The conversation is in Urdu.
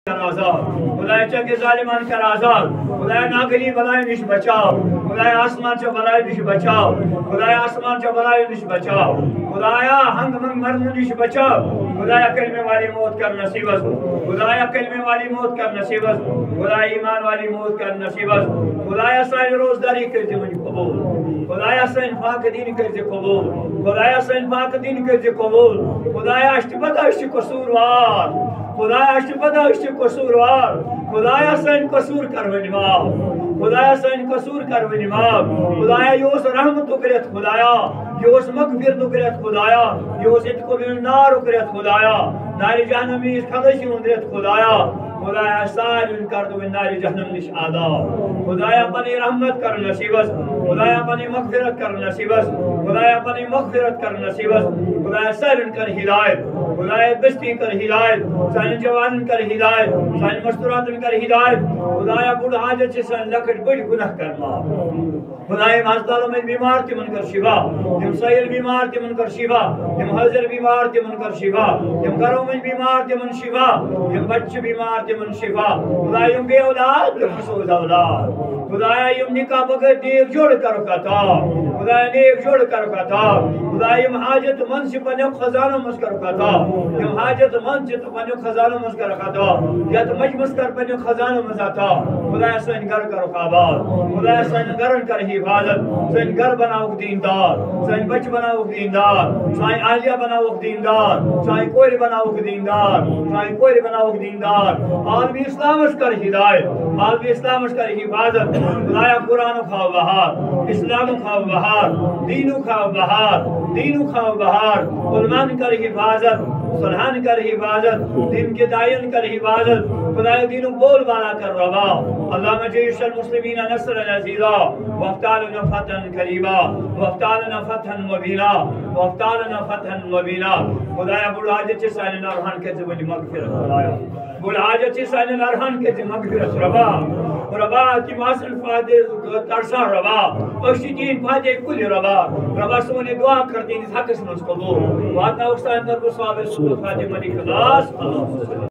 خدایا چنگ ظالمان کر آزاد خدایا ناگلی بلائی نش بچاؤ خدایا آسمان چا بلائی نش بچاؤ خدایا آسمان چا بلائی نش بچاؤ خدایا ہنگ منگ مرن نش بچاؤ خدایا کلمے والی موت کر نصیب اس خدایا کلمے والی موت کر نصیب اس خدایا ایمان والی موت کر نصیب اس خدایا سائن روزداری کر دے منی قبول خدایا سائن پاک دین کر دے قبول خدایا سائن پاک دین کر دے قبول خدایا اشت پتہ اشت قصوروار خدایا اشت پتہ اشت قصوروار خدایا سائن قصور کر ونی معاف خدایا سائن قصور کر ونی معاف خدایا یوس رحمت اکرت خدایا یوس مغفرت اکرت خدایا یوس اتقو من النار اکرت خدایا نار جہنمی اس خدشی اندرت خدایا خدایا سالن کر دو من نار جہنم نش آداب خدایا پنی رحمت کر نصیبس خدایا پنی مغفرت کر نصیبس خدایا پنی مغفرت کر نصیبس خدایا سالن کر ہدایت خدایا بستی کر ہدایت سان جوان کر ہدایت سان مستورات کر ہدایت خدایا بڑھ حاجت سے سان لکٹ بڑھ گناہ کر معاف خدایا ہسپتالوں میں بیمار تمن کر شفا تم سائل بیمار تمن کر شفا تم حاضر بیمار تمن کر شفا تم گھروں میں بیمار تمن شفا تم بچے بیمار تمن شفا خدایا بے اولاد تم حسود اولاد خدایا یم نکاح بغیر نیک جوڑ کر کتا خدایا نیک جوڑ کر کتا خدایا یم حاجت من سے پنیو خزانوں مز کر کتا یم حاجت من سے پنیو خزانوں مز کر کتا یا تو مجمس کر پنیو خزانوں مز آتا خدایا سن گھر کر آباد خدایا سن گھرن کر حفاظت سن گھر بناو دیندار سن بچ بناو دیندار سائیں اہلیہ بناو دیندار سائیں کوئی بناو دیندار سائیں کوئی بناو دیندار عالمی اسلام اس کر ہدایت عالمی اسلام اس کر حفاظت خدایا قرآن کھاو بہار اسلام کھاو بہار دین کھاو بہار دین کھاو بہار علماء کر حفاظت صلحان کر حفاظت دین کے دائن کر حفاظت خدایا دین بول بالا کر روا اللہم جیش المسلمین نصر العزیزہ وافتالنا فتحا قریبا وافتالنا فتحا مبینا وافتالنا فتحا مبینا خدایا بڑھ حاجت سائن نارحان کے زمانی مغفرت خدایا بڑھ حاجت سائن نارحان کے مغفرت روا ربا کی ماسل فادر ترسا ربا اشتی دین فادر کل ربا ربا سونے دعا کرتے ہیں حق اس منس قبول واتنا اکسان در بسواب سورت فاتح ملک خلاص